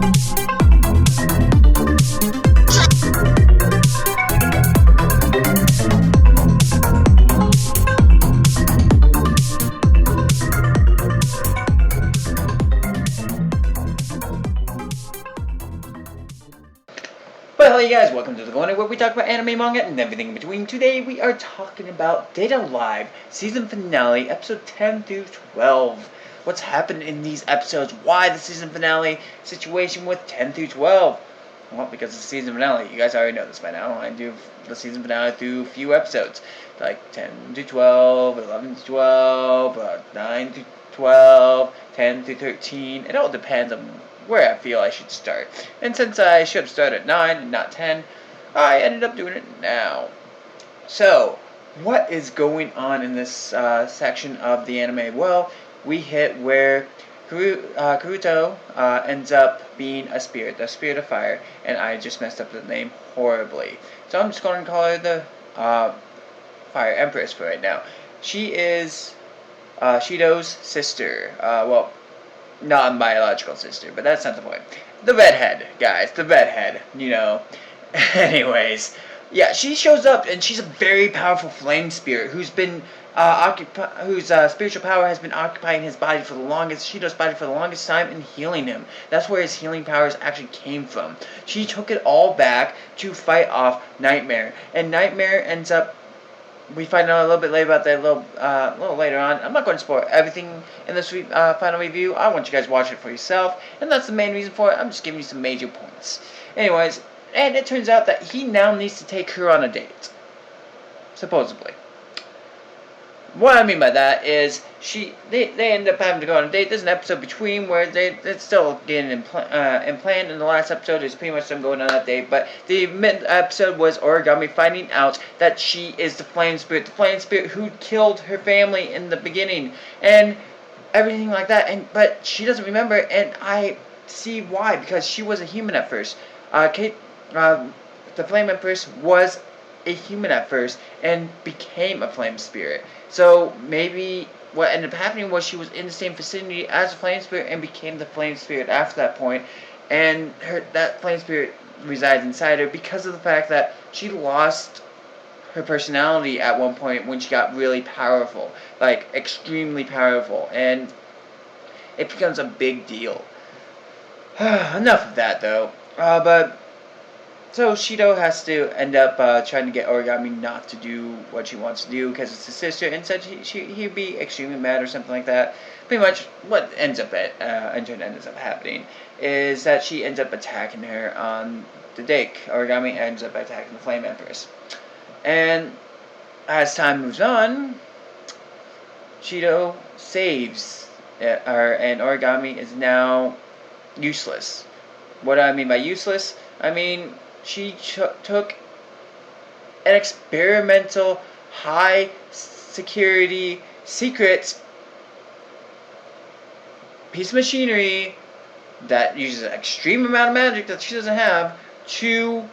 Well, hey guys, welcome to the corner where we talk about anime, manga, and everything in between. Today we are talking about Date A Live season finale, episode 10 through 12. What's happened in these episodes? Why the season finale situation with 10 through 12? Well, because it's the season finale. You guys already know this by now. I do the season finale through a few episodes, like 10 to 12, 11 to 12, 9 to 12, 10 to 13. It all depends on where I feel I should start. And since I should have started at 9 and not 10, I ended up doing it now. So, what is going on in this section of the anime? Well, we hit where Karuto ends up being a spirit of fire, and I just messed up the name horribly. So I'm just going to call her the Fire Empress for right now. She is Shido's sister. Well, non-biological sister, but that's not the point. The redhead, guys, the redhead, you know. Anyways, yeah, she shows up and she's a very powerful flame spirit who's been whose spiritual power has been occupying his body for the longest, Shido's body for the longest time, and healing him. That's where his healing powers actually came from. She took it all back to fight off Nightmare, and Nightmare ends up. We find out a little bit later about that a little later on. I'm not going to spoil everything in this final review. I want you guys to watch it for yourself, and that's the main reason for it. I'm just giving you some major points. Anyways, and it turns out that he now needs to take her on a date. Supposedly. What I mean by that is they end up having to go on a date. There's an episode between where it's still getting planned. In the last episode, it's pretty much them going on that date. But the mid episode was Origami finding out that she is the flame spirit who killed her family in the beginning, and everything like that. But she doesn't remember, and I see why, because she was a human at first. Kate, the Flame Empress, was a human at first and became a flame spirit. So maybe what ended up happening was she was in the same vicinity as the flame spirit and became the flame spirit after that point, and that flame spirit resides inside her because of the fact that she lost her personality at one point when she got really powerful, like extremely powerful, and it becomes a big deal. Enough of that though. But so Shido has to end up trying to get Origami not to do what she wants to do because it's his sister, and said he'd be extremely mad or something like that. Pretty much what ends up happening is that she ends up attacking her on the date. Origami ends up attacking the Flame Empress, and as time moves on, Shido saves her, and Origami is now useless. What do I mean by useless? I mean, she took an experimental, high security, secret piece of machinery that uses an extreme amount of magic that she doesn't have to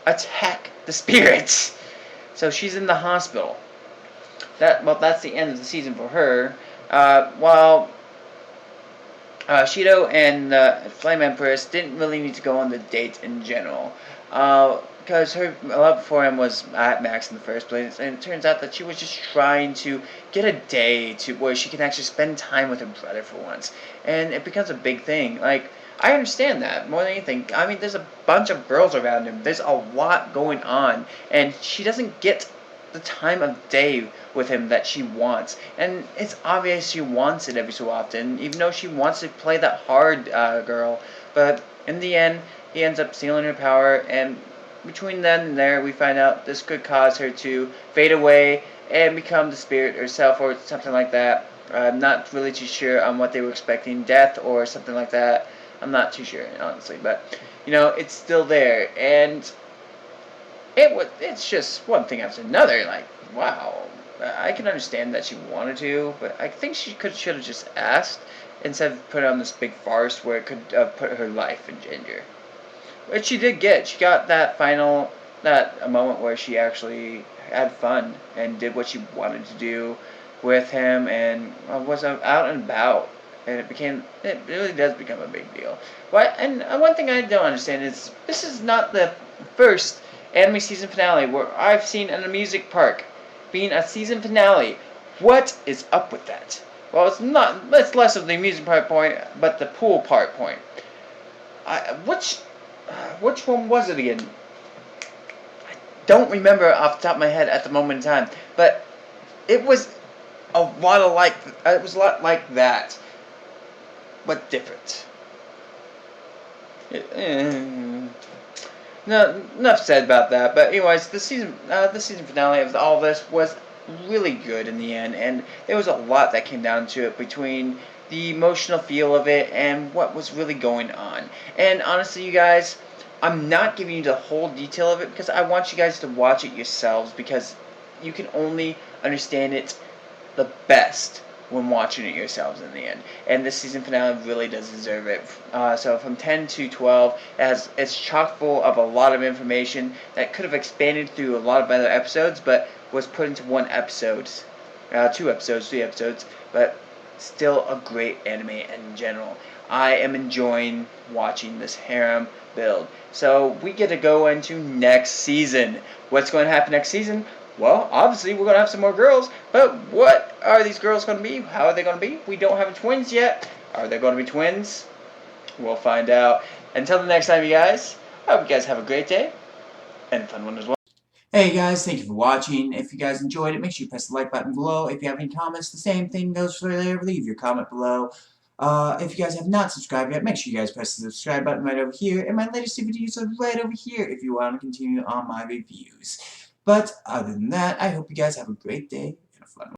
attack the spirits. So she's in the hospital. That's the end of the season for her. While Shido and Flame Empress didn't really need to go on the date in general, because her love for him was at max in the first place, and it turns out that she was just trying to get a day to where she can actually spend time with her brother for once, and it becomes a big thing. Like, I understand that more than anything. I mean, there's a bunch of girls around him. There's a lot going on, and she doesn't get the time of day with him that she wants, and it's obvious she wants it every so often, even though she wants to play that hard girl. But in the end, he ends up stealing her power, and between then and there, we find out this could cause her to fade away and become the spirit herself, or something like that. I'm not really too sure on what they were expecting, death or something like that. I'm not too sure, honestly, but you know, it's still there, and it's just one thing after another. Like, wow, I can understand that she wanted to, but I think she should have just asked instead of put on this big farce where it could put her life in danger. Which she did get. She got that a moment where she actually had fun and did what she wanted to do with him, and was out and about. and it really does become a big deal. And one thing I don't understand is this is not the first anime season finale where I've seen an amusement park being a season finale. What is up with that? Well, it's not. It's less of the amusement park point, but the pool park point. Which one was it again? I don't remember off the top of my head at the moment in time, but it was a lot of like. It was a lot like that, but different. No, enough said about that. But anyways, the season finale of all this was really good in the end, and there was a lot that came down to it between the emotional feel of it and what was really going on. And honestly, you guys, I'm not giving you the whole detail of it because I want you guys to watch it yourselves because you can only understand it the best when watching it yourselves in the end. And this season finale really does deserve it. So from 10 to 12, it's chock full of a lot of information that could have expanded through a lot of other episodes, but was put into one episode, 2 episodes, 3 episodes, but still a great anime in general. I am enjoying watching this harem build. So we get to go into next season. What's going to happen next season? Well, obviously we're going to have some more girls, but what are these girls going to be? How are they going to be? We don't have twins yet. Are they going to be twins? We'll find out. Until the next time, you guys, I hope you guys have a great day and a fun one as well. Hey guys, thank you for watching. If you guys enjoyed it, make sure you press the like button below. If you have any comments, the same thing goes for there. Leave your comment below. If you guys have not subscribed yet, make sure you guys press the subscribe button right over here. And my latest videos are right over here if you want to continue on my reviews. But other than that, I hope you guys have a great day and a fun one.